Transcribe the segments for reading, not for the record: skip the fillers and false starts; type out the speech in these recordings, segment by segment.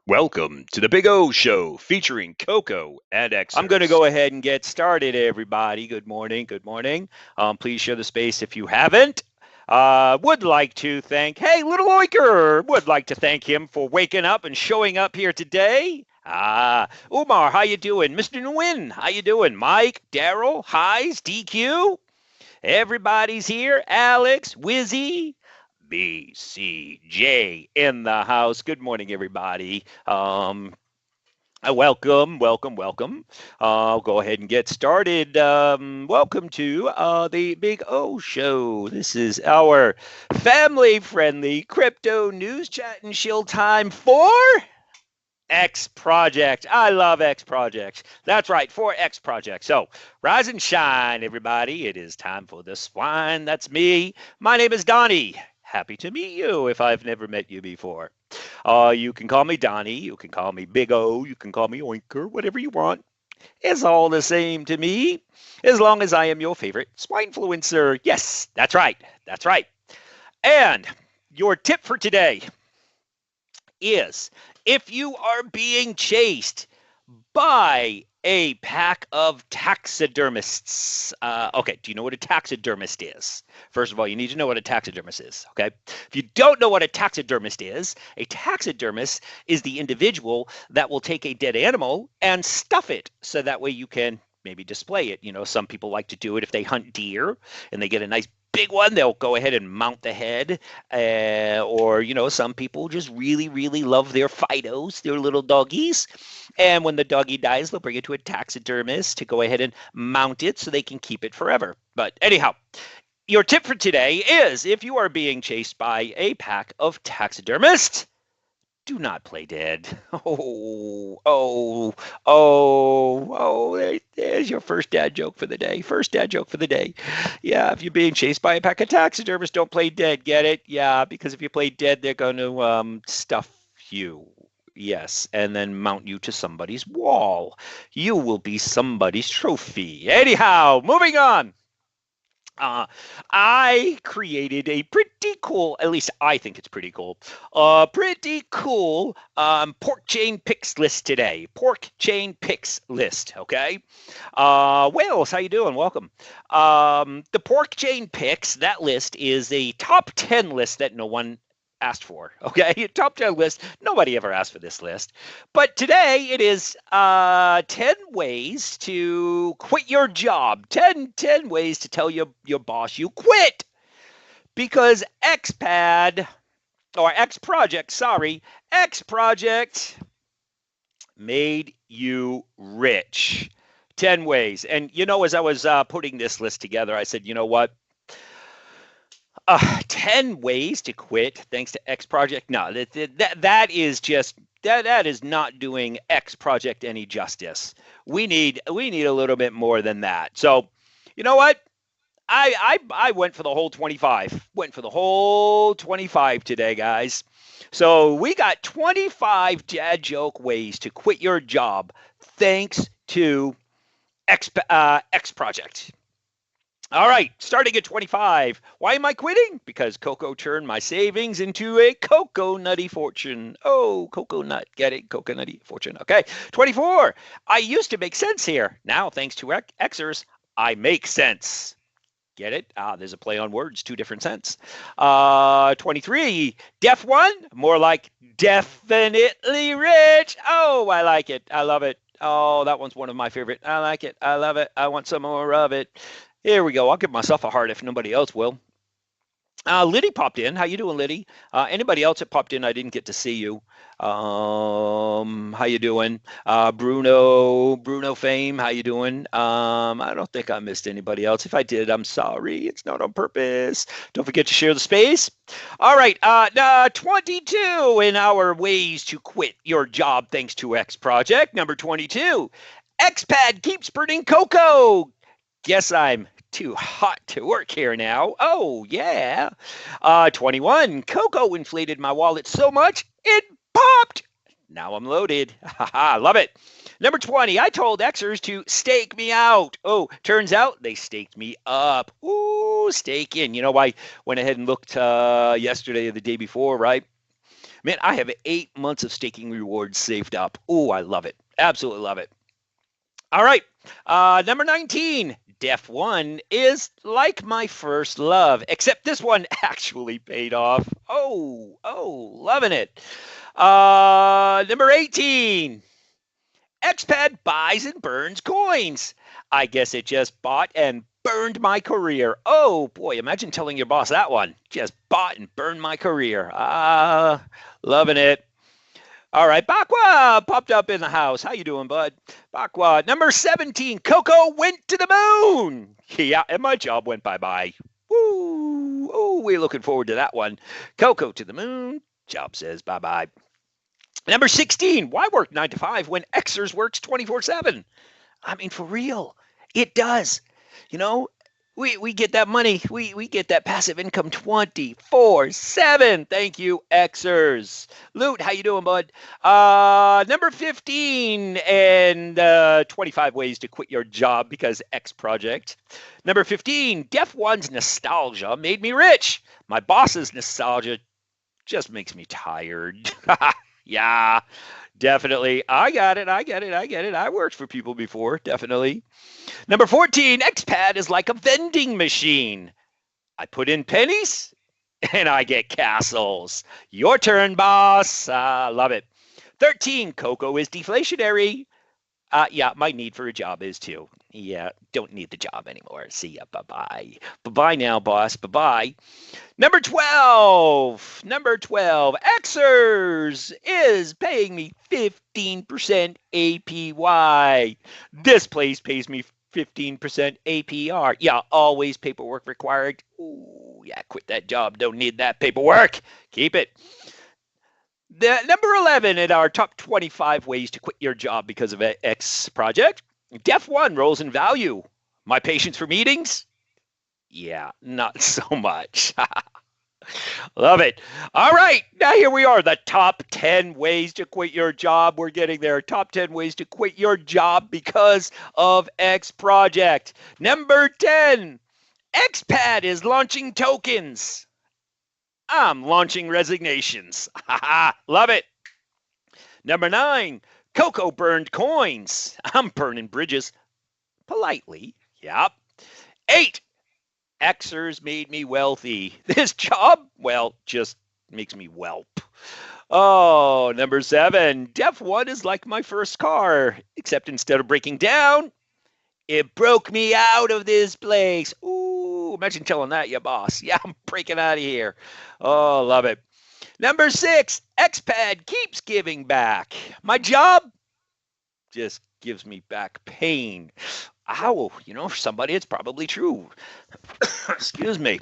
Welcome to the Big O Show featuring KOKO and XERS. I'm going to go ahead and get started, everybody. Good morning. Good morning. Please share the space if you haven't. Would like to thank, hey, little Oinker, would like to thank him for waking up and showing up here today. Umar, how you doing? Mr. Nguyen, how you doing? Mike, Daryl, Highs, DQ, everybody's here. Alex, Wizzy, BCJ in the house. Good morning, everybody. Welcome. I'll go ahead and get started. Welcome to the Big O Show. This is our family-friendly crypto news chat and shill time for XProject. I love XProject. That's right, for XProject. So rise and shine, everybody. It is time for the swine. That's me. My name is Donnie. Happy to meet you if I've never met you before. You can call me Donnie. You can call me Big O. You can call me Oinker. Whatever you want. It's all the same to me, as long as I am your favorite swinefluencer. Yes, that's right. That's right. And your tip for today is if you are being chased by a pack of taxidermists. Okay, do you know what a taxidermist is? First of all, you need to know what a taxidermist is, okay? If you don't know what a taxidermist is the individual that will take a dead animal and stuff it so that way you can maybe display it. You know, some people like to do it if they hunt deer and they get a nice big one, they'll go ahead and mount the head. Or, you know, some people just really love their Fidos, their little doggies. And when the doggy dies, they'll bring it to a taxidermist to go ahead and mount it so they can keep it forever. But anyhow, your tip for today is if you are being chased by a pack of taxidermists, do not play dead. There's your first dad joke for the day. First dad joke for the day. Yeah, if you're being chased by a pack of taxidermists, don't play dead. Get it? Yeah, because if you play dead, they're going to stuff you. Yes, and then mount you to somebody's wall. You will be somebody's trophy. Anyhow, moving on. I created a pretty cool, at least I think it's pretty cool, pretty cool pork chain picks list today. Pork chain picks list, okay? Wales, how you doing? Welcome. The pork chain picks, that list is a top 10 list that no one asked for, okay? Top 10 list. Nobody ever asked for this list. But today it is 10 ways to quit your job. 10 ways to tell your boss you quit. Because XPAD, or XProject made you rich. 10 ways. And, you know, as I was putting this list together, I said, you know what? 10 ways to quit thanks to XProject. No, that is just that is not doing XProject any justice. We need a little bit more than that. So, you know what? I went for the whole 25. Went for the whole 25 today, guys. So we got 25 dad joke ways to quit your job thanks to XProject. All right, starting at 25. Why am I quitting? Because Coco turned my savings into a coconutty fortune. Oh, coconut, get it? Coconutty fortune. Okay, 24. I used to make sense here. Now, thanks to Xers, I make sense. Get it? There's a play on words, two different sense. 23. Deaf one, more like definitely rich. Oh, I like it. I love it. Oh, that one's one of my favorite. I like it. I love it. I want some more of it. Here we go. I'll give myself a heart if nobody else will. Liddy popped in. How you doing, Liddy? Anybody else that popped in, I didn't get to see you. How you doing? Bruno Fame, how you doing? I don't think I missed anybody else. If I did, I'm sorry. It's not on purpose. Don't forget to share the space. All right, 22 in our ways to quit your job thanks to XProject. Number 22, XPAD keeps burning cocoa. Guess I'm too hot to work here now. Oh, yeah. 21, Coco inflated my wallet so much, it popped. Now I'm loaded. Haha, love it. Number 20, I told Xers to stake me out. Oh, turns out they staked me up. Ooh, stake in. You know, I went ahead and looked yesterday or the day before, right? Man, I have 8 months of staking rewards saved up. Oh, I love it. Absolutely love it. All right. Number 19. Def 1 is like my first love, except this one actually paid off. Oh, loving it. Number 18. XPAD buys and burns coins. I guess it just bought and burned my career. Oh boy, imagine telling your boss that one. Just bought and burned my career. Loving it. All right, Bakwa popped up in the house. How you doing, bud? Bakwa, number 17, KOKO went to the moon. Yeah, and my job went bye-bye. Woo! Oh, we're looking forward to that one. KOKO to the moon. Job says bye-bye. Number 16, why work 9 to 5 when XERS works 24/7? I mean, for real, it does. You know, we get that money. We get that passive income 24/7. Thank you, XERS. Loot, how you doing, bud? Number 15 and 25 ways to quit your job because XProject. Number 15, Def 1's nostalgia made me rich. My boss's nostalgia just makes me tired. Yeah, definitely. I got it. I worked for people before, definitely. Number 14, XPAD is like a vending machine. I put in pennies and I get castles. Your turn, boss. Love it. 13, KOKO is deflationary. Yeah, my need for a job is too. Yeah, don't need the job anymore. See ya. Bye-bye. Bye-bye now, boss. Bye-bye. Number 12. XERS is paying me 15% APY. This place pays me 15% APR. Yeah, always paperwork required. Ooh, yeah, quit that job. Don't need that paperwork. Keep it. The number 11 in our top 25 ways to quit your job because of XProject. Def 1 rolls in value. My patience for meetings? Yeah, not so much. Love it. All right, now here we are, the top 10 ways to quit your job. We're getting there. Top 10 ways to quit your job because of XProject. Number 10, XPAD is launching tokens. I'm launching resignations. Love it. Number 9, KOKO burned coins. I'm burning bridges. Politely. Yep. 8, XERS made me wealthy. This job, well, just makes me whelp. Oh, number 7, Def 1 is like my first car, except instead of breaking down, it broke me out of this place. Ooh, imagine telling that your boss. Yeah, I'm breaking out of here. Oh, love it. Number 6, XPAD keeps giving back. My job just gives me back pain. Ow, you know, for somebody, it's probably true. Excuse me.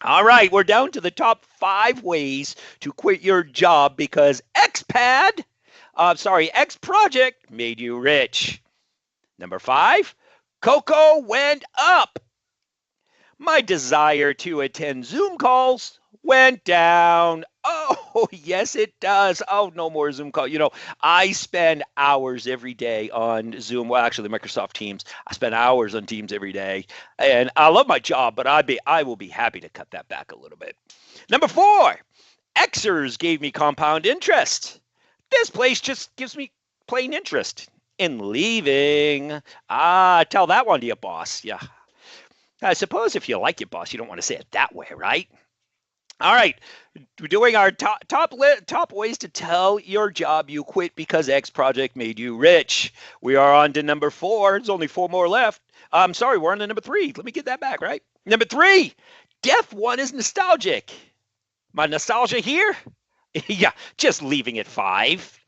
All right, we're down to the top 5 ways to quit your job because XProject made you rich. Number 5, KOKO went up. My desire to attend Zoom calls went down. Oh, yes, it does. Oh, no more Zoom call. You know, I spend hours every day on Zoom. Well, actually, Microsoft Teams. I spend hours on Teams every day. And I love my job, but I will be happy to cut that back a little bit. Number 4, XERS gave me compound interest. This place just gives me plain interest in leaving. Tell that one to your boss. Yeah. I suppose if you like your boss, you don't want to say it that way, right? All right, we're doing our top ways to tell your job you quit because XProject made you rich. We are on to number 4. There's only 4 more left. I'm sorry, we're on to number 3. Let me get that back, right? Number 3, Def 1 is nostalgic. My nostalgia here? Yeah, just leaving at 5.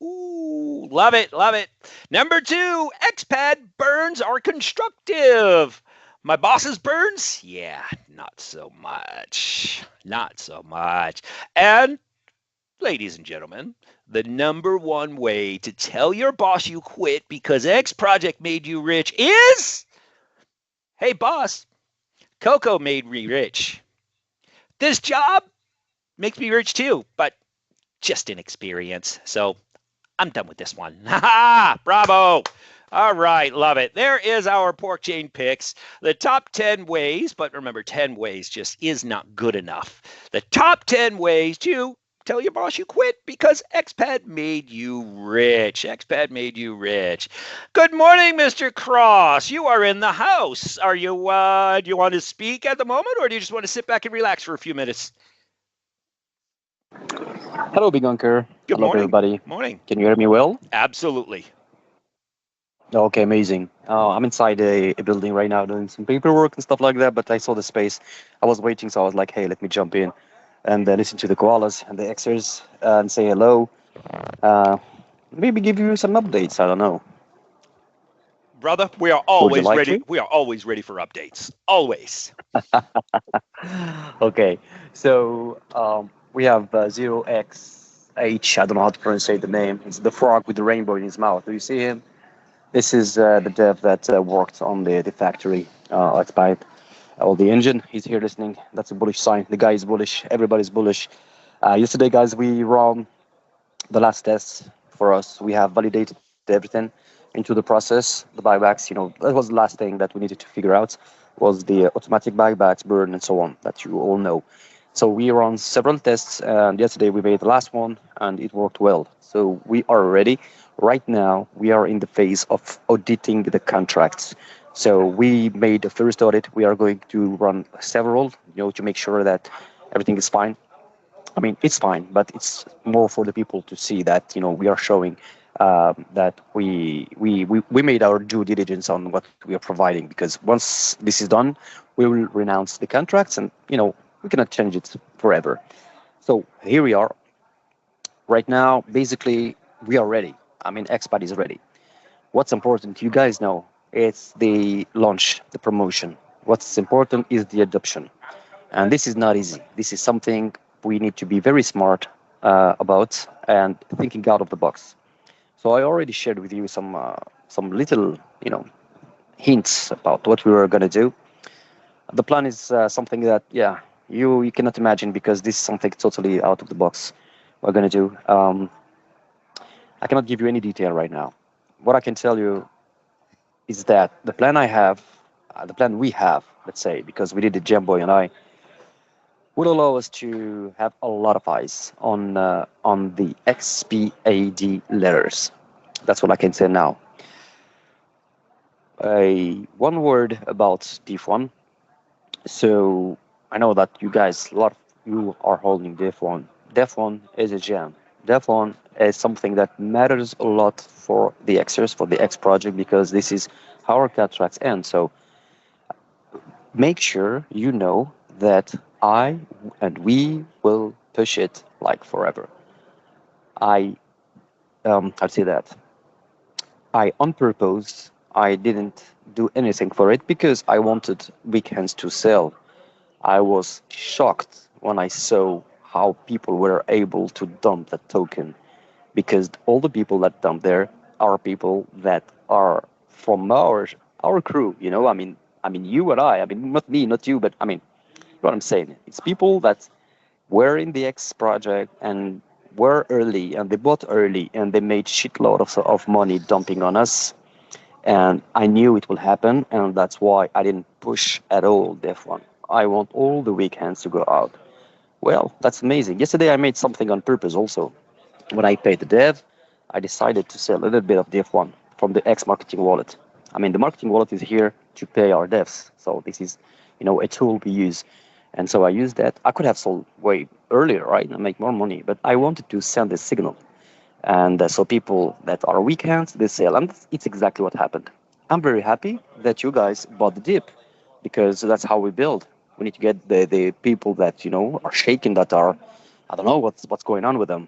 Ooh, love it, love it. Number 2, XPAD burns are constructive. My boss's burns? Yeah, not so much. Not so much. And, ladies and gentlemen, the number 1 way to tell your boss you quit because XProject made you rich is, hey, boss, KOKO made me rich. This job makes me rich too, but just inexperience. So I'm done with this one. Ha ha! Bravo! All right, love it. There is our pork chain picks. The top 10 ways, but remember, 10 ways just is not good enough. The top 10 ways to tell your boss you quit because XPAD made you rich. XPAD made you rich. Good morning, Mr. Cross. You are in the house. Are you? Do you want to speak at the moment, or do you just want to sit back and relax for a few minutes? Hello, Big Unker. Good Hello, morning. everybody. Morning. Can you hear me well? Absolutely. Okay, amazing. I'm inside a building right now doing some paperwork and stuff like that, but I saw the space. I was waiting, so I was like, hey, let me jump in and listen to the koalas and the Xers and say hello. Maybe give you some updates. I don't know. Brother, we are Would you always like ready. to? We are always ready for updates. Always. Okay, so we have 0xH. I don't know how to pronounce the name. It's the frog with the rainbow in his mouth. Do you see him? This is the dev that worked on the factory XProject, or the engine. He's here listening. That's a bullish sign. The guy is bullish. Everybody's bullish. Yesterday, guys, we ran the last tests for us. We have validated everything into the process. The buybacks, that was the last thing that we needed to figure out was the automatic buybacks, burn, and so on that you all know. So we ran several tests, and yesterday we made the last one, and it worked well. So we are ready. Right now, we are in the phase of auditing the contracts. So we made the first audit. We are going to run several, to make sure that everything is fine. I mean, it's fine, but it's more for the people to see that we are showing that we made our due diligence on what we are providing. Because once this is done, we will renounce the contracts, and we cannot change it forever. So here we are. Right now, basically, we are ready. I mean, XPAD is ready. What's important, you guys know, it's the launch, the promotion. What's important is the adoption. And this is not easy. This is something we need to be very smart about and thinking out of the box. So I already shared with you some little, hints about what we were going to do. The plan is something that, yeah, you cannot imagine, because this is something totally out of the box we're going to do. I cannot give you any detail right now. What I can tell you is that the plan we have, let's say, because we did the Jamboy and I, will allow us to have a lot of eyes on the XPAD letters. That's what I can say now. One word about diff1. So I know that you guys, a lot of you are holding diff1. Diff1 is a gem. Diff1 is something that matters a lot for the Xers, for the XProject, because this is how our contracts end. So make sure you know that I and we will push it like forever. I'd say that on purpose, I didn't do anything for it because I wanted weekends to sell. I was shocked when I saw how people were able to dump that token, because all the people that dump there are people that are from our crew. I mean you and I mean, not me, not you, but I mean, what I'm saying, it's people that were in the X project and were early, and they bought early, and they made shitload of money dumping on us. And I knew it will happen, and that's why I didn't push at all Def1. I want all the weekends to go out. Well, that's amazing. Yesterday I made something on purpose also. When I paid the dev, I decided to sell a little bit of Def1 from the X marketing wallet. I mean, the marketing wallet is here to pay our devs. So this is, a tool we use. And so I used that. I could have sold way earlier, right, and make more money, but I wanted to send a signal. And so people that are weekends, they sell. And it's exactly what happened. I'm very happy that you guys bought the dip, because that's how we build. We need to get the people that, are shaking, that are, I don't know what's going on with them,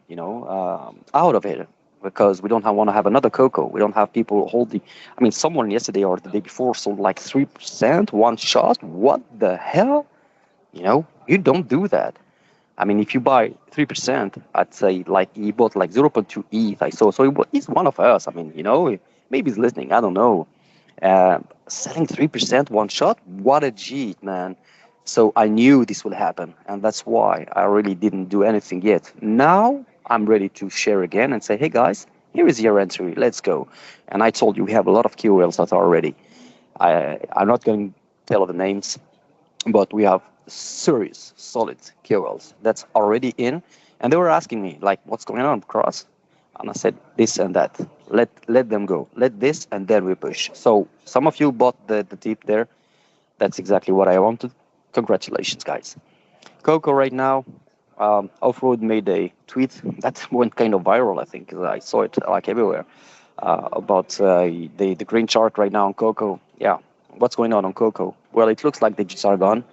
out of it. Because we don't want to have another Coco. We don't have people holding. I mean, someone yesterday or the day before sold like 3% one shot. What the hell? You don't do that. I mean, if you buy 3%, I'd say like he bought like 0.2 ETH. I saw. So he's one of us. I mean, maybe he's listening. I don't know. Selling 3% one shot. What a G, man. So I knew this would happen, and that's why I really didn't do anything yet. Now I'm ready to share again and say, hey guys, here is your entry. Let's go. And I told you we have a lot of KOLs that are ready. I'm not going to tell the names, but we have serious, solid KOLs that's already in, And they were asking me, like, what's going on, Cross? And I said, this and that. Let them go. Let this, and then we push. So some of you bought the tip there. That's exactly what I wanted. Congratulations, guys. KOKO right now, Off-Road made a tweet that went kind of viral, I think, 'cause I saw it like everywhere, about the green chart right now on KOKO. Yeah, what's going on KOKO? Well, it looks like the Jits are gone.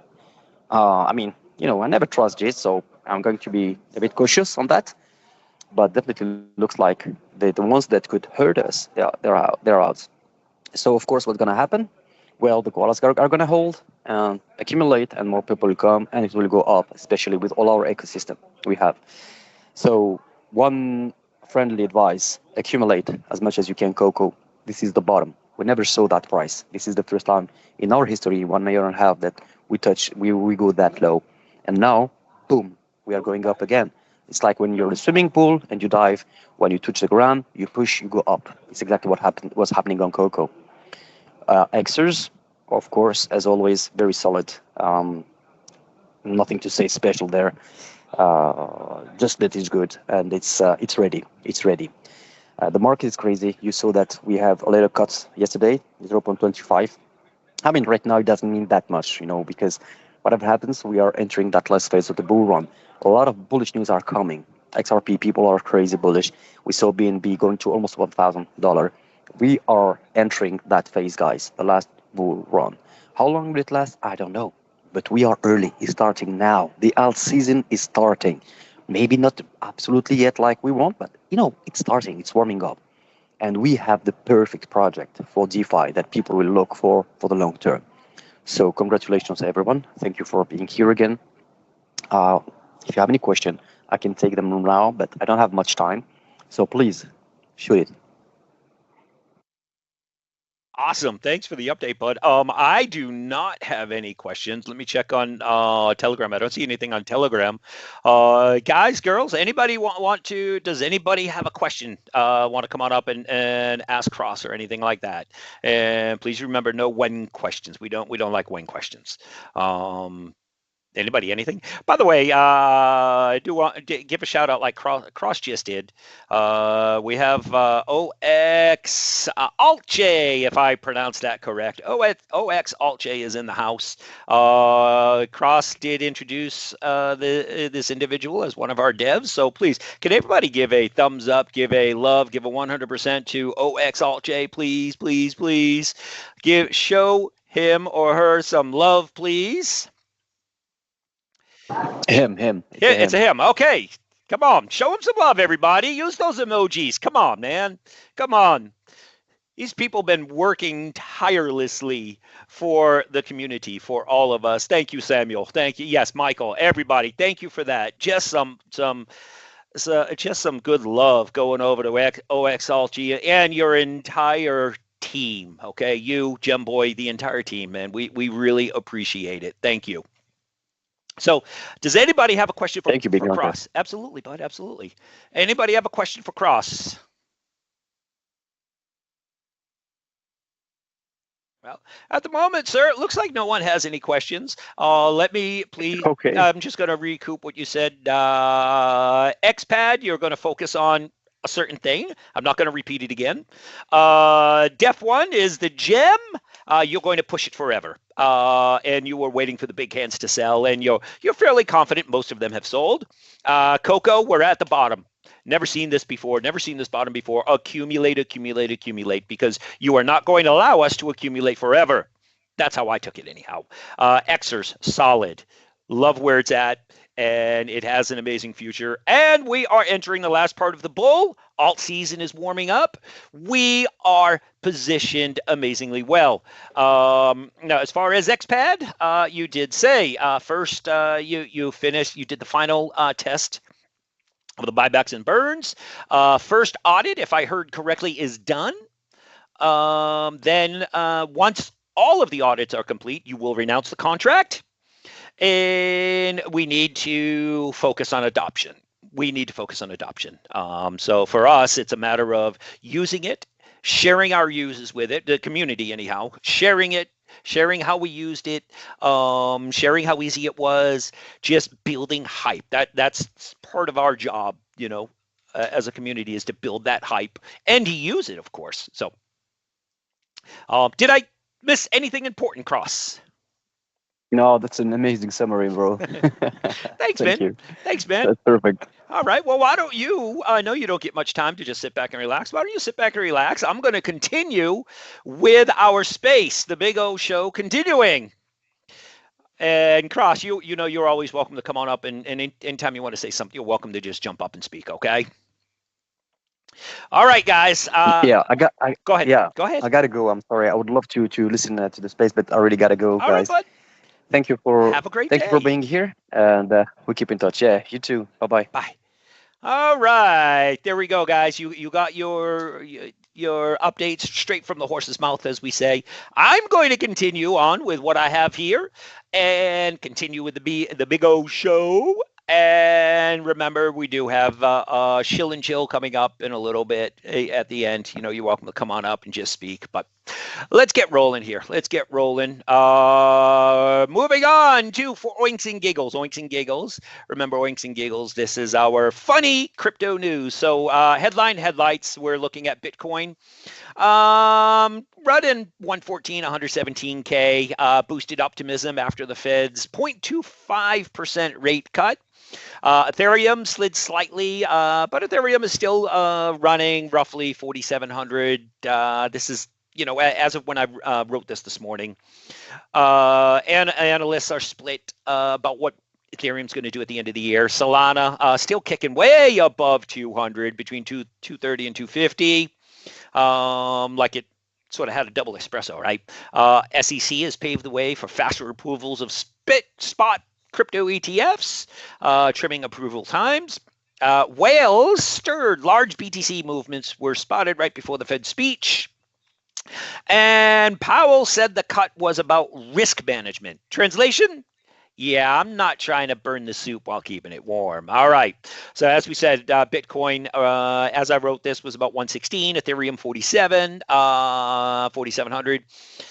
I mean, I never trust Jits, so I'm going to be a bit cautious on that. But definitely looks like the ones that could hurt us, they're out. So of course, what's gonna happen? Well, the koalas are gonna hold and accumulate, and more people will come, and it will go up, especially with all our ecosystem we have. So one friendly advice: accumulate as much as you can, KOKO. This is the bottom. We never saw that price. This is the first time in our history, 1.5 years, that we go that low, and now, boom, we are going up again. It's like when you're in a swimming pool and you dive. When you touch the ground, you push, you go up. It's exactly what's happening on KOKO. XERS, of course, as always, very solid. Nothing to say special there. Just that it's good, and it's ready. It's ready. The market is crazy. You saw that we have a little cut yesterday, 0.25. I mean, right now it doesn't mean that much, because whatever happens, we are entering that last phase of the bull run. A lot of bullish news are coming. XRP people are crazy bullish. We saw BNB going to almost $1,000. We are entering that phase, guys, the last bull run. How long will it last? I don't know. But we are early. It's starting now. The alt season is starting. Maybe not absolutely yet like we want, but, it's starting. It's warming up. And we have the perfect project for DeFi that people will look for the long term. So congratulations, everyone. Thank you for being here again. If you have any question, I can take them now, but I don't have much time. So please, shoot it. Awesome. Thanks for the update, bud. I do not have any questions. Let me check on Telegram. I don't see anything on Telegram. Guys, girls, anybody does anybody have a question? Want to come on up and ask Cross or anything like that? And please remember, no when questions. We don't like when questions. Anybody, anything? By the way, I do want to give a shout out like Cross just did. We have OX Alt J, if I pronounced that correct. OX Alt J is in the house. Cross did introduce this individual as one of our devs. So please, can everybody give a thumbs up, give a love, give a 100% to OX Alt J, please, please, please. Show him or her some love, please. Him. It's a him. Okay. Come on. Show him some love, everybody. Use those emojis. Come on, man. Come on. These people have been working tirelessly for the community, for all of us. Thank you, Samuel. Thank you. Yes, Michael, everybody. Thank you for that. Just some good love going over to OXLG and your entire team. Okay. You, Gemboy, the entire team, man. We really appreciate it. Thank you. So does anybody have a question for Cross? Absolutely, bud. Absolutely. Anybody have a question for Cross? Well, at the moment, sir, it looks like no one has any questions. Let me please. Okay. I'm just going to recoup what you said. XPAD, you're going to focus on a certain thing. I'm not going to repeat it again. Def 1 is the gem. You're going to push it forever. And you were waiting for the big hands to sell, and you're fairly confident most of them have sold. KOKO, we're at the bottom. Never seen this before. Never seen this bottom before. Accumulate, because you are not going to allow us to accumulate forever. That's how I took it anyhow. XERS, solid. Love where it's at, and it has an amazing future. And we are entering the last part of the bull. Alt season is warming up. We are positioned amazingly well. Now, as far as XPAD, you did say first you finished. You did the final test of the buybacks and burns. First audit, if I heard correctly, is done. Then once all of the audits are complete, you will renounce the contract. And we need to focus on adoption. So for us, it's a matter of using it, sharing our uses with it, the community anyhow, sharing it, sharing how we used it, sharing how easy it was, just building hype. That's part of our job, as a community, is to build that hype and to use it, of course. So, did I miss anything important, Cross? No, that's an amazing summary, bro. Thanks, Thank man. you. Thanks, man. That's perfect. All right. Well, why don't you? I know you don't get much time to just sit back and relax. Why don't you sit back and relax? I'm going to continue with our space, the Big O Show, continuing. And Cross, you're always welcome to come on up, and anytime you want to say something, you're welcome to just jump up and speak. Okay. All right, guys. Yeah, Go ahead. Yeah, Go ahead. I gotta go. I'm sorry. I would love to listen to the space, but I really gotta go, All guys. right, bud. Thank you for Have a great thank day. you for being here, and we keep in touch. Yeah, you too. Bye bye. Bye. All right, there we go, guys. You got your updates straight from the horse's mouth, as we say. I'm going to continue on with what I have here, and continue with the Big O Show. And remember, we do have Shill and Chill coming up in a little bit at the end. You're welcome to come on up and just speak. But let's get rolling here. Let's get rolling. Moving on to for Oinks and Giggles. Oinks and Giggles. Remember, Oinks and Giggles, this is our funny crypto news. So headlights, we're looking at Bitcoin. Running 114, 117K, boosted optimism after the Fed's 0.25% rate cut. Ethereum slid slightly, but Ethereum is still running roughly 4,700. This is, as of when I wrote this morning. And analysts are split about what Ethereum's going to do at the end of the year. Solana still kicking way above 200, between 230 and 250. Like it sort of had a double espresso, right? SEC has paved the way for faster approvals of spot crypto ETFs, trimming approval times. Whales stirred. Large BTC movements were spotted right before the Fed speech. And Powell said the cut was about risk management. Translation? Yeah, I'm not trying to burn the soup while keeping it warm. All right. So as we said, Bitcoin, as I wrote this, was about 116, Ethereum 47, 4,700,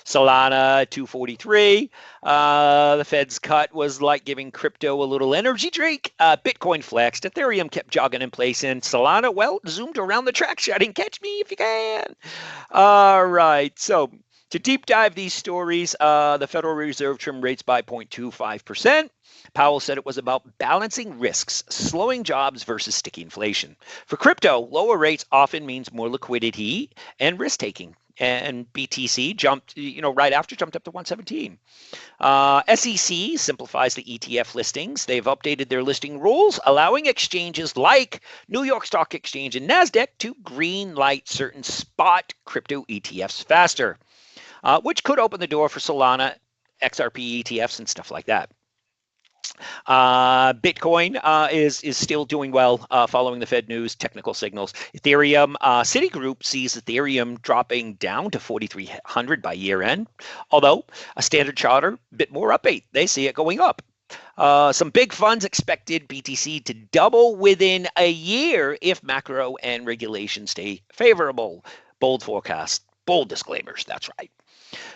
Solana 243. The Fed's cut was like giving crypto a little energy drink. Bitcoin flexed, Ethereum kept jogging in place, and Solana, well, zoomed around the track, shouting, "Catch me if you can." All right. So to deep dive these stories, the Federal Reserve trimmed rates by 0.25%. Powell said it was about balancing risks, slowing jobs versus sticky inflation. For crypto, lower rates often means more liquidity and risk taking. And BTC jumped, right after jumped up to 117. SEC simplifies the ETF listings. They've updated their listing rules, allowing exchanges like New York Stock Exchange and NASDAQ to green light certain spot crypto ETFs faster. Which could open the door for Solana, XRP ETFs, and stuff like that. Bitcoin is still doing well following the Fed news, technical signals. Ethereum, Citigroup sees Ethereum dropping down to 4,300 by year end, although a Standard Charter, a bit more upbeat. They see it going up. Some big funds expected BTC to double within a year if macro and regulation stay favorable. Bold forecast, bold disclaimers, that's right.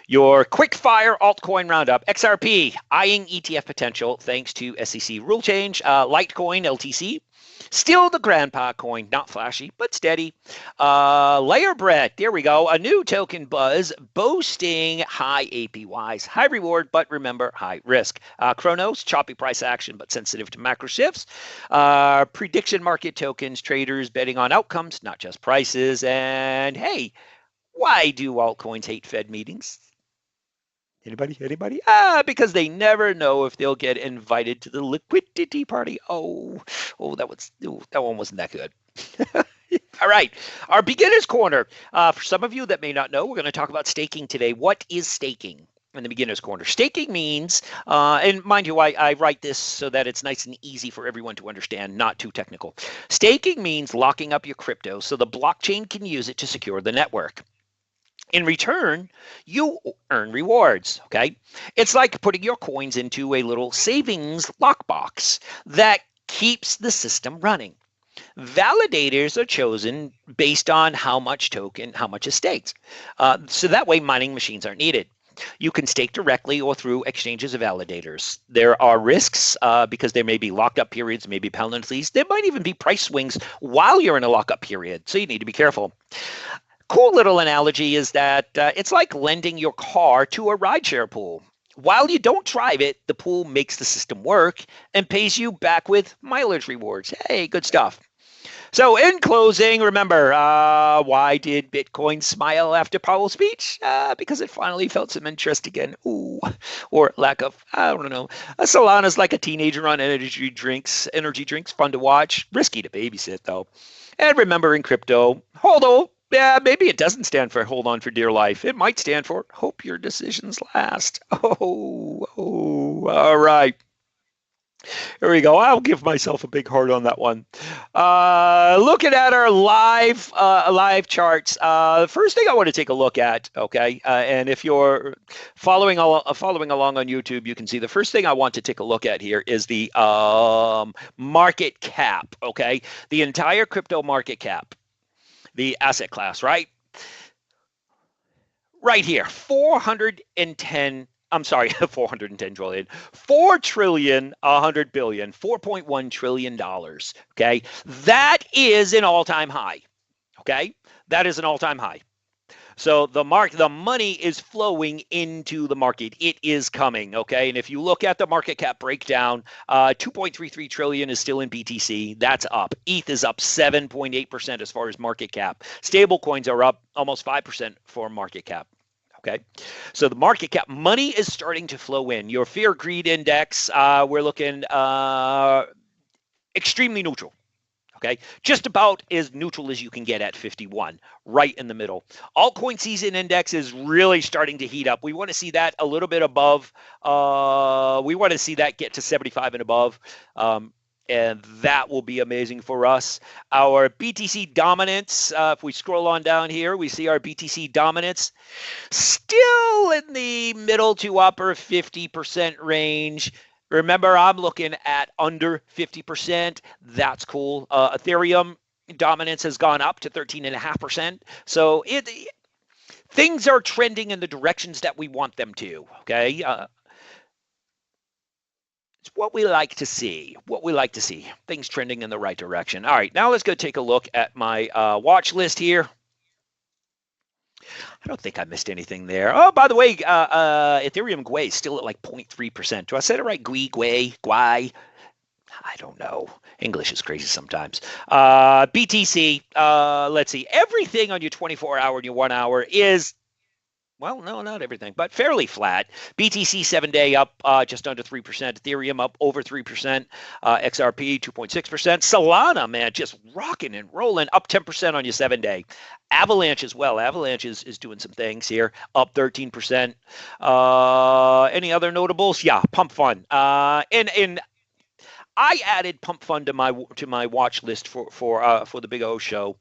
Your quick fire altcoin roundup. XRP eyeing ETF potential thanks to SEC rule change. Litecoin LTC still the grandpa coin, not flashy but steady. Layer bread, there we go. A new token buzz boasting high APYs, high reward, but remember high risk. Chronos, choppy price action but sensitive to macro shifts. Prediction market tokens, traders betting on outcomes, not just prices. And hey, why do altcoins hate Fed meetings? Anybody? Because they never know if they'll get invited to the liquidity party. Oh, that one wasn't that good. All right, our beginner's corner. For some of you that may not know, we're going to talk about staking today. What is staking? In the beginner's corner. Staking means, and mind you, I write this so that it's nice and easy for everyone to understand, not too technical. Staking means locking up your crypto so the blockchain can use it to secure the network. In return, you earn rewards, okay? It's like putting your coins into a little savings lockbox that keeps the system running. Validators are chosen based on how much is staked. So that way mining machines aren't needed. You can stake directly or through exchanges of validators. There are risks because there may be lockup periods, maybe penalties. There might even be price swings while you're in a lockup period, so you need to be careful. Cool little analogy is that it's like lending your car to a rideshare pool. While you don't drive it, the pool makes the system work and pays you back with mileage rewards. Hey, good stuff. So in closing, remember, why did Bitcoin smile after Powell's speech? Because it finally felt some interest again. Ooh, or lack of, I don't know. Solana's like a teenager on energy drinks. Energy drinks, fun to watch, risky to babysit though. And remember, in crypto, HODL. Yeah, maybe it doesn't stand for hold on for dear life. It might stand for hope your decisions last. Oh, all right. Here we go. I'll give myself a big heart on that one. Looking at our live charts. The first thing I want to take a look at, okay, and if you're following along on YouTube, you can see the first thing I want to take a look at here is the market cap, okay, the entire crypto market cap, the asset class, right? Right here, 410. I'm sorry, 410 trillion, 4 trillion, 100 billion, $4.1 trillion. Okay. That is an all-time high. Okay. That is an all-time high. So the money is flowing into the market. It is coming. Okay. And if you look at the market cap breakdown, 2.33 trillion is still in BTC. That's up. ETH is up 7.8% as far as market cap. Stable coins are up almost 5% for market cap. Okay, so the market cap money is starting to flow in. Your fear greed index, we're looking extremely neutral. Okay, just about as neutral as you can get at 51, right in the middle. Altcoin season index is really starting to heat up. We want to see that a little bit above. We want to see that get to 75 and above. And that will be amazing for us. Our BTC dominance, if we scroll on down here, we see our BTC dominance still in the middle to upper 50% range. Remember, I'm looking at under 50%. That's cool. Ethereum dominance has gone up to 13.5%. So things are trending in the directions that we want them to, okay? It's what we like to see. Things trending in the right direction. All right, now let's go take a look at my watch list here. I don't think I missed anything there. Oh, by the way, Ethereum GUI is still at like 0.3%. Do I say it right? GUI? I don't know. English is crazy sometimes. BTC, let's see. Everything on your 24-hour and your 1 hour is, well, no, not everything, but fairly flat. BTC 7-day up just under 3%. Ethereum up over 3%. XRP 2.6%. Solana, man, just rocking and rolling, up 10% on your 7-day. Avalanche as well. Avalanche is doing some things here, up 13%. Any other notables? Yeah, Pump Fund. And I added Pump Fund to my watch list for the Big O show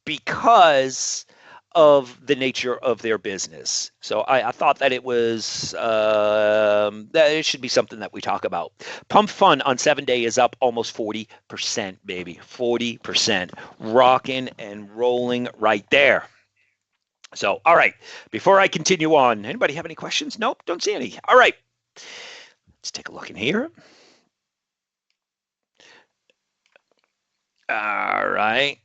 because of the nature of their business. So I thought that it was that it should be something that we talk about. Pump Fund on 7-day is up almost 40%, baby. 40%. Rocking and rolling right there. So, all right. Before I continue on, anybody have any questions? Nope, don't see any. All right. Let's take a look in here. All right.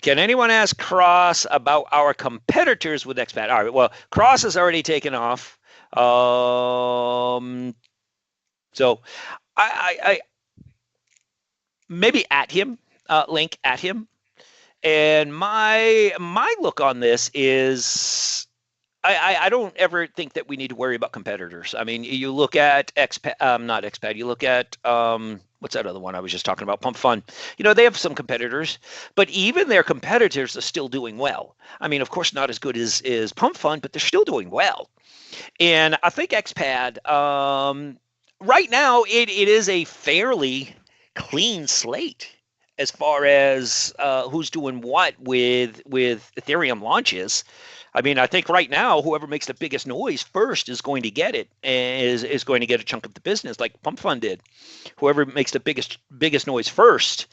Can anyone ask Cross about our competitors with XPAD? All right, well, Cross has already taken off. So I maybe at him, link at him. And my look on this is I don't ever think that we need to worry about competitors. I mean, you look at XPAD, not XPAD, you look at what's that other one I was just talking about? Pump Fund. You know, they have some competitors, but even their competitors are still doing well. I mean, of course, not as good as Pump Fund, but they're still doing well. And I think XPAD, right now, it is a fairly clean slate as far as who's doing what with Ethereum launches. I mean, I think right now, whoever makes the biggest noise first is going to get it, is going to get a chunk of the business, like Pump Fund did. Whoever makes the biggest noise first.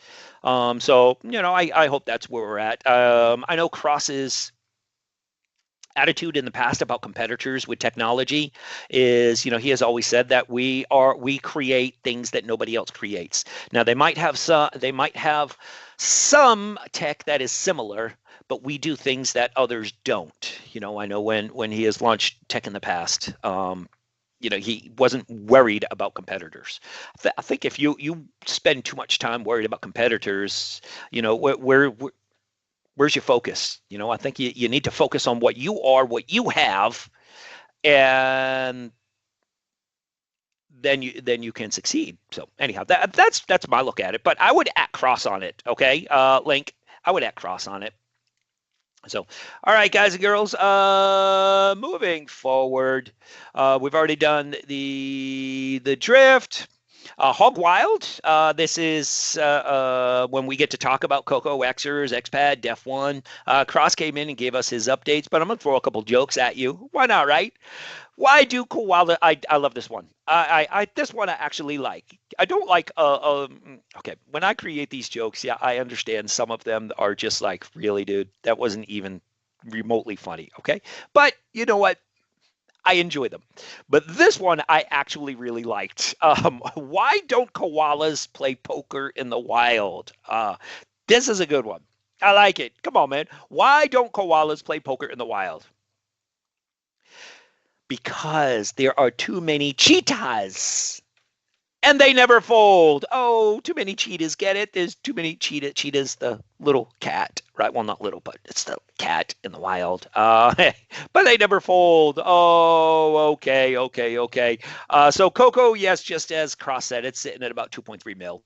So, you know, I hope that's where we're at. I know Cross is attitude in the past about competitors with technology is, he has always said that we create things that nobody else creates. Now they might have some tech that is similar, but we do things that others don't. I know when he has launched tech in the past, he wasn't worried about competitors. I think if you spend too much time worried about competitors, where's your focus? I think you need to focus on what you are, what you have, and then you can succeed. So anyhow, that's my look at it. But I would at cross on it. Okay, Link, I would at cross on it. So, all right, guys and girls, moving forward, we've already done the drift. Hog Wild, this is when we get to talk about KOKO XERS, XPAD, Def 1. Cross came in and gave us his updates, but I'm going to throw a couple jokes at you. Why not, right? Why do koala? I love this one. This one I actually like. I don't like. Okay, when I create these jokes, yeah, I understand some of them are just like, really, dude, that wasn't even remotely funny. Okay, but you know what? I enjoy them. But this one I actually really liked. Why don't koalas play poker in the wild? This is a good one. I like it. Come on, man. Why don't koalas play poker in the wild? Because there are too many cheetahs. And they never fold. Oh, too many cheetahs. Get it? There's too many cheetahs, the little cat, right? Well, not little, but it's the cat in the wild. But they never fold. Oh, okay. So KOKO, yes, just as Cross said, it's sitting at about 2.3 mil.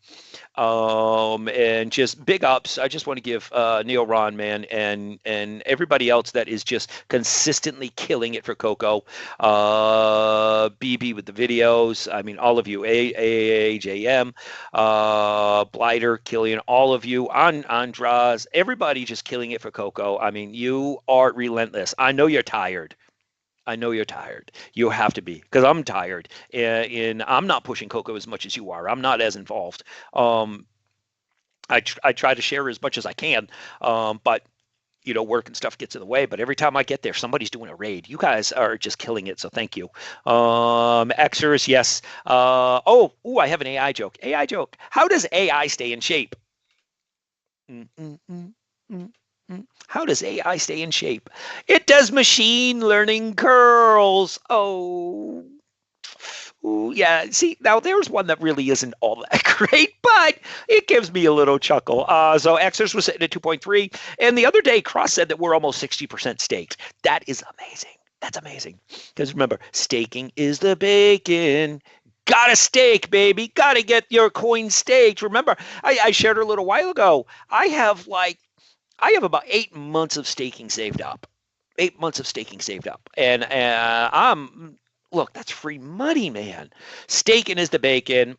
And just big ups. I just want to give Neil Ron, man, and everybody else that is just consistently killing it for KOKO. BB with the videos. I mean, all of you, AJM, Blighter, Killian, all of you, Andras, everybody just killing it for KOKO. I mean, you are relentless. I know you're tired. You have to be, because I'm tired, and I'm not pushing KOKO as much as you are. I'm not as involved. I try to share as much as I can, but work and stuff gets in the way. But every time I get there, somebody's doing a raid. You guys are just killing it, so thank you. XERS, yes. I have an AI joke. How does AI stay in shape? How does AI stay in shape? It does machine learning curls. Oh. Ooh, yeah, see, now there's one that really isn't all that great, but it gives me a little chuckle. So XERS was sitting at 2.3, and the other day, Cross said that we're almost 60% staked. That is amazing. That's amazing. Because remember, staking is the bacon. Gotta stake, baby. Gotta get your coin staked. Remember, I shared a little while ago, I have about 8 months of staking saved up. 8 months of staking saved up. And look, that's free money, man. Staking is the bacon.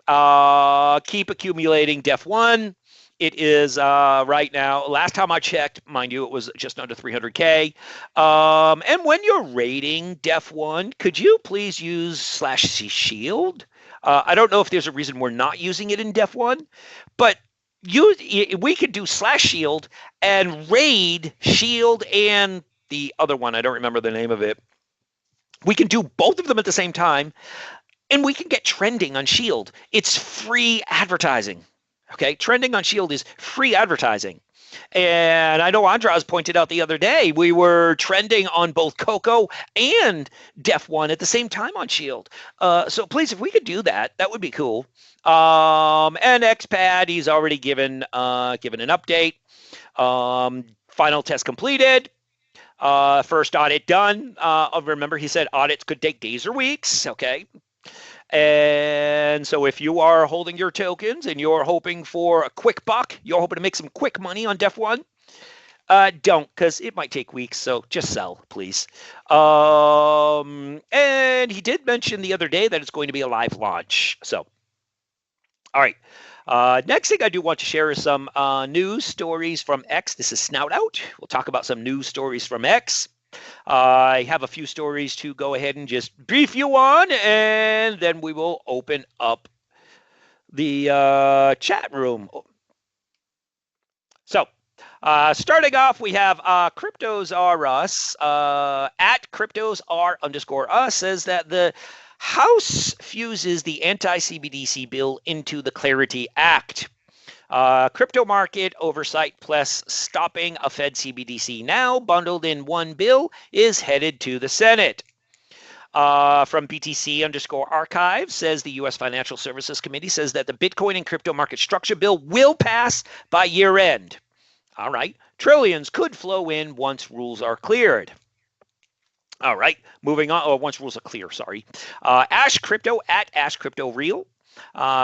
Keep accumulating. Def 1. It is right now. Last time I checked, mind you, it was just under 300K. And when you're rating Def 1, could you please use /shield? I don't know if there's a reason we're not using it in Def 1, but we could do /shield and raid shield and the other one. I don't remember the name of it. We can do both of them at the same time, and we can get trending on Shield. It's free advertising. Okay, trending on Shield is free advertising. And I know Andras pointed out the other day, we were trending on both KOKO and Def 1 at the same time on Shield. So please, if we could do that, that would be cool. And XPAD, he's already given an update. Final test completed. First audit done. Remember, he said audits could take days or weeks. Okay. And so if you are holding your tokens and you're hoping for a quick buck, you're hoping to make some quick money on Def 1, don't, because it might take weeks. So just sell, please. And he did mention the other day that it's going to be a live launch. So, all right. Next thing I do want to share is some news stories from X. This is Snout Out. We'll talk about some news stories from X. I have a few stories to go ahead and just brief you on, and then we will open up the chat room. So, Starting off, we have Cryptos R Us. At Cryptos R_us says that the House fuses the anti-CBDC bill into the Clarity Act. Crypto market oversight plus stopping a Fed CBDC now bundled in one bill is headed to the Senate. From BTC_archive says the U.S. Financial Services Committee says that the Bitcoin and crypto market structure bill will pass by year end. All right. Trillions could flow in once rules are cleared. All right. Moving on. Once rules are clear, sorry. Ash Crypto at Ash Crypto Real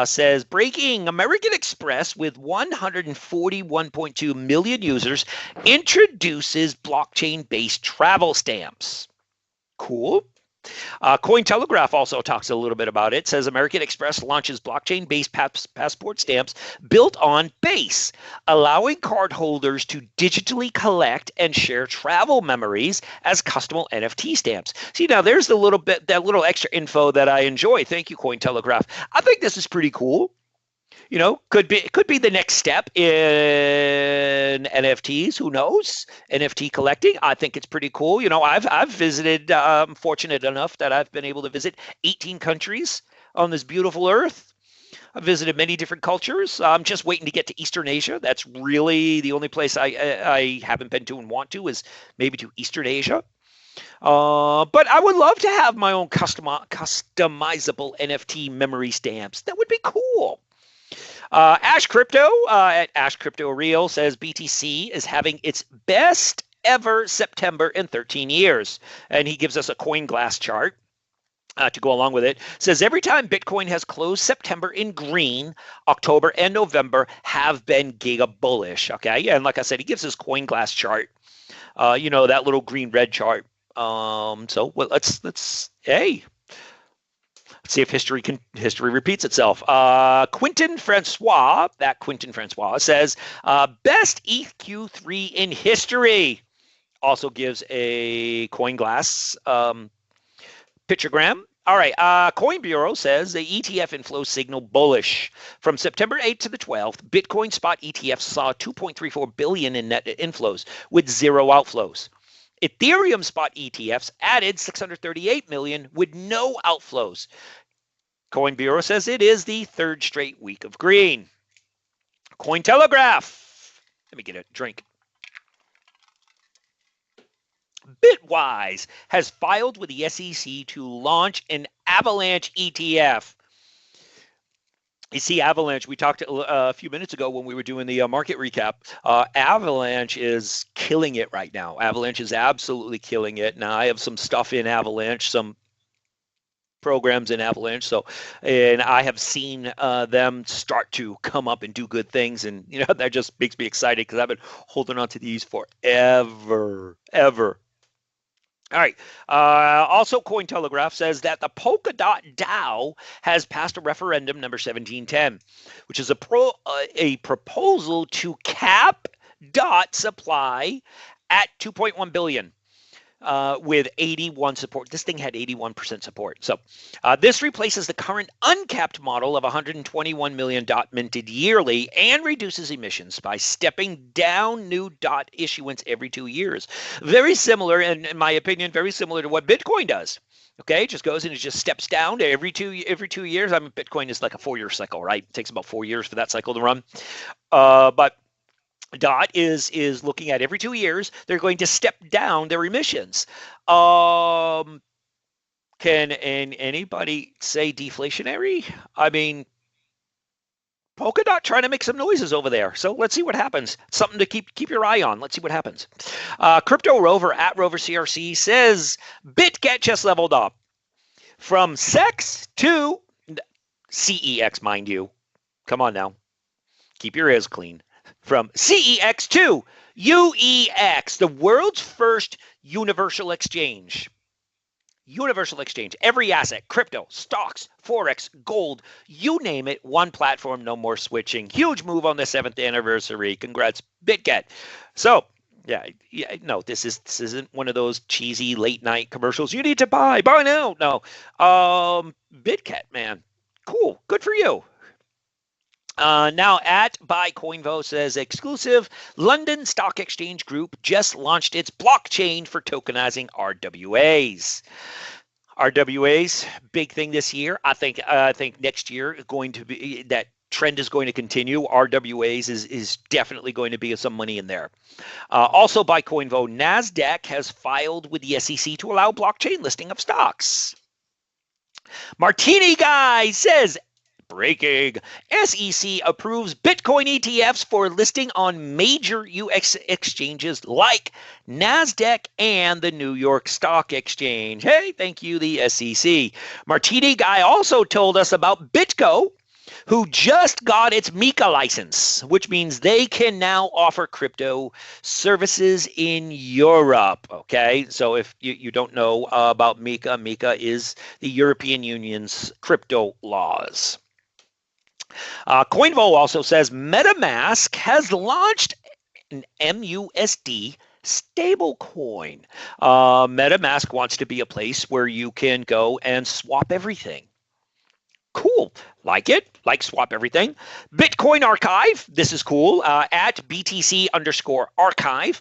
says breaking American Express with 141.2 million users introduces blockchain-based travel stamps. Cool. Cointelegraph also talks a little bit about it. Says American Express launches blockchain-based passport stamps built on Base, allowing cardholders to digitally collect and share travel memories as custom NFT stamps. See, now there's that little extra info that I enjoy. Thank you, Cointelegraph. I think this is pretty cool. You know, could be the next step in NFTs. Who knows? NFT collecting. I think it's pretty cool. You know, I've visited. I'm fortunate enough that I've been able to visit 18 countries on this beautiful earth. I've visited many different cultures. I'm just waiting to get to Eastern Asia. That's really the only place I haven't been to and want to is maybe to Eastern Asia. But I would love to have my own customizable NFT memory stamps. That would be cool. Ash Crypto at Ash Crypto Real says BTC is having its best ever September in 13 years. And he gives us a coin glass chart to go along with it. Says every time Bitcoin has closed September in green, October and November have been giga bullish. Okay. And like I said, he gives us coin glass chart. You know, that little green red chart. So well, let's see if history repeats itself. Quentin Francois says best EQ3 in history. Also gives a coin glass pictogram. All right. Coin Bureau says the ETF inflow signal bullish. From September 8th to the 12th, Bitcoin spot ETFs saw 2.34 billion in net inflows with zero outflows. Ethereum spot ETFs added 638 million with no outflows. Coin Bureau says it is the third straight week of green. Cointelegraph. Let me get a drink. Bitwise has filed with the SEC to launch an Avalanche ETF. You see, Avalanche, we talked a few minutes ago when we were doing the market recap. Avalanche is killing it right now. Avalanche is absolutely killing it. Now, I have some stuff in Avalanche, some programs in Avalanche. And I have seen them start to come up and do good things. And, you know, that just makes me excited because I've been holding on to these forever. All right. Also, Cointelegraph says that the Polkadot DAO has passed a referendum number 1710, which is a proposal to cap DOT supply at 2.1 billion. With 81 support. This thing had 81% support. So this replaces the current uncapped model of 121 million DOT minted yearly and reduces emissions by stepping down new DOT issuance every 2 years. Very similar, and in my opinion, very similar to what Bitcoin does. Okay, it just goes and it just steps down every two years. I mean, Bitcoin is like a 4-year cycle, right? It takes about 4 years for that cycle to run. But DOT is looking at every 2 years, they're going to step down their emissions. Can anybody say deflationary? I mean, Polkadot trying to make some noises over there. So let's see what happens. Something to keep your eye on. Let's see what happens. Crypto Rover at Rover CRC says BitGet just leveled up from SEX to CEX, mind you. Come on now. Keep your ears clean. From CEX to UEX, the world's first universal exchange. Universal exchange. Every asset, crypto, stocks, forex, gold, you name it, one platform, no more switching. Huge move on the 7th anniversary. Congrats, BitGet. So, no, this isn't one of those cheesy late night commercials. You need to buy now. No, BitGet, man, cool, good for you. Now at by Coinvo says exclusive London Stock Exchange Group just launched its blockchain for tokenizing RWAs. RWAs, big thing this year. I think next year is going to be that trend is going to continue. RWAs is definitely going to be some money in there. Also by Coinvo, NASDAQ has filed with the SEC to allow blockchain listing of stocks. Martini Guy says, breaking, SEC approves Bitcoin ETFs for listing on major US exchanges like NASDAQ and the New York Stock Exchange. Hey, thank you, the SEC. Martini Guy also told us about BitGo, who just got its MiCA license, which means they can now offer crypto services in Europe. Okay, so if you don't know about MiCA, MiCA is the European Union's crypto laws. Coinvo also says MetaMask has launched an MUSD stablecoin. MetaMask wants to be a place where you can go and swap everything. Cool. Like it. Like swap everything. Bitcoin Archive. This is cool. At BTC_archive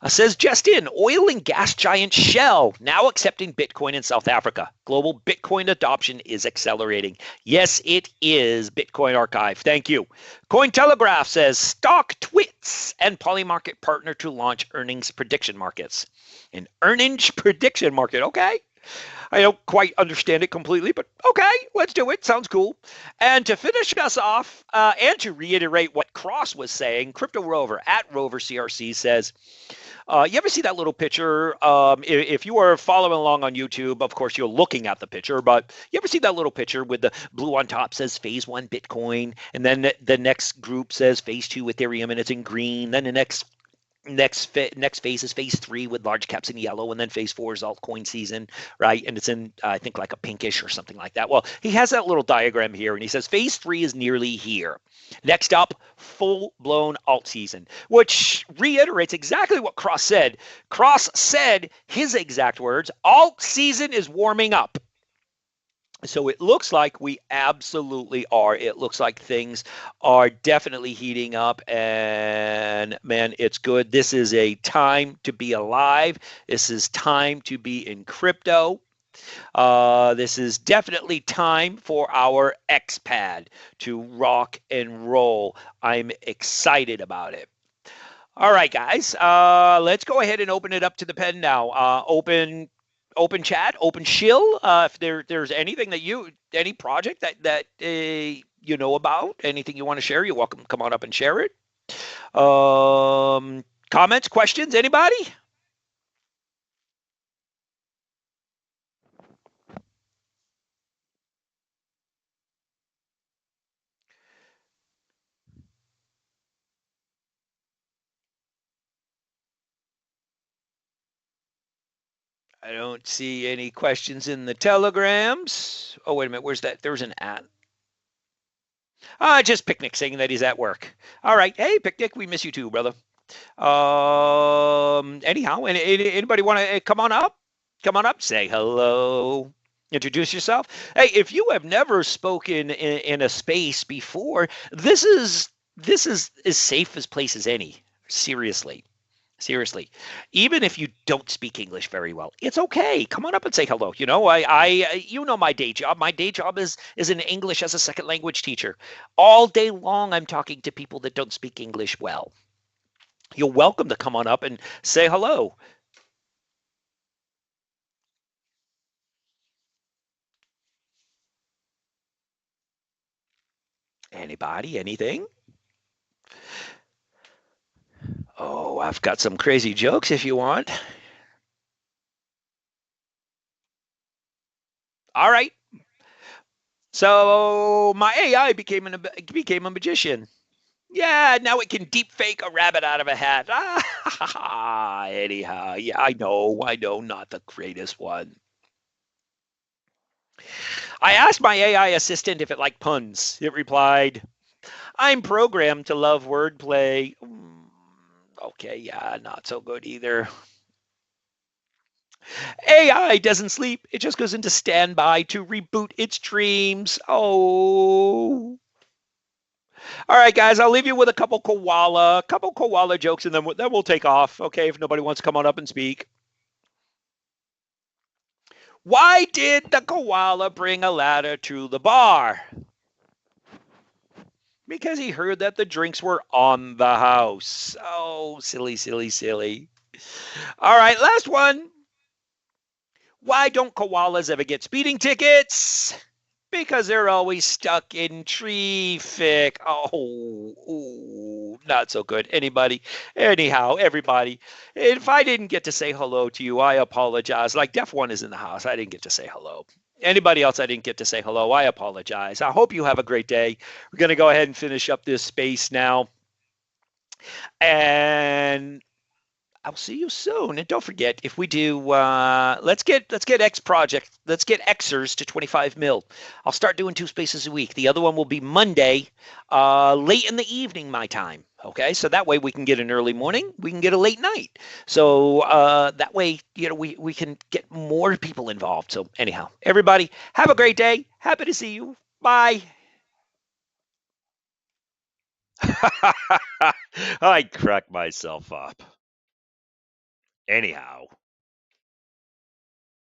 says just in, oil and gas giant Shell now accepting Bitcoin in South Africa. Global Bitcoin adoption is accelerating. Yes, it is. Bitcoin Archive. Thank you. Cointelegraph says stock twits and Polymarket partner to launch earnings prediction markets. An earnings prediction market. Okay. I don't quite understand it completely, but okay, let's do it. Sounds cool. And to finish us off, and to reiterate what Cross was saying, Crypto Rover at Rover CRC says, you ever see that little picture? If you are following along on YouTube, of course, you're looking at the picture, but you ever see that little picture with the blue on top says phase 1 Bitcoin, and then the next group says phase 2 Ethereum, and it's in green, then the next phase is phase 3 with large caps in yellow, and then phase 4 is altcoin season, right? And it's in I think like a pinkish or something like that. Well, he has that little diagram here, and he says phase 3 is nearly here. Next up, full-blown alt season, which reiterates exactly what Cross said. Cross said his exact words: alt season is warming up. So it looks like we absolutely are. It looks like things are definitely heating up, and man, it's good. This is a time to be alive. This is time to be in crypto. This is definitely time for our XPAD to rock and roll. I'm excited about it. All right, guys, let's go ahead and open it up to the pen now. Open chat, open Shill. If there's anything that any project that you know about, anything you want to share, you're welcome. Come on up and share it. Comments, questions, anybody? I don't see any questions in the telegrams. Oh, wait a minute. Where's that? There's an at. Just Picnic saying that he's at work. All right. Hey, Picnic, we miss you too, brother. Anyhow, anybody want to come on up? Come on up. Say hello. Introduce yourself. Hey, if you have never spoken in a space before, this is as safe as place as any. Seriously. Seriously, even if you don't speak English very well, it's okay. Come on up and say hello. You know, you know my day job. My day job is an English as a second language teacher. All day long, I'm talking to people that don't speak English well. You're welcome to come on up and say hello. Anybody? Anything? Oh, I've got some crazy jokes if you want. All right. So my AI became a magician. Yeah, now it can deep fake a rabbit out of a hat. Anyhow, yeah, I know, not the greatest one. I asked my AI assistant if it liked puns. It replied, I'm programmed to love wordplay. Okay, yeah, not so good either. AI doesn't sleep. It just goes into standby to reboot its dreams. Oh. All right, guys, I'll leave you with a couple koala jokes, and then we'll take off. Okay, if nobody wants to come on up and speak. Why did the koala bring a ladder to the bar? Because he heard that the drinks were on the house. Oh, silly, silly, silly. All right, last one. Why don't koalas ever get speeding tickets? Because they're always stuck in traffic. Oh, ooh, not so good. Anybody? Anyhow, everybody. If I didn't get to say hello to you, I apologize. Like Def One is in the house. I didn't get to say hello. Anybody else I didn't get to say hello, I apologize. I hope you have a great day. We're going to go ahead and finish up this space now. And I'll see you soon. And don't forget, if we do, let's get XProject, let's get Xers to 25 mil. I'll start doing 2 spaces a week. The other one will be Monday, late in the evening, my time. Okay, so that way we can get an early morning, we can get a late night. So that way, we can get more people involved. So anyhow, everybody, have a great day. Happy to see you. Bye. I crack myself up. Anyhow.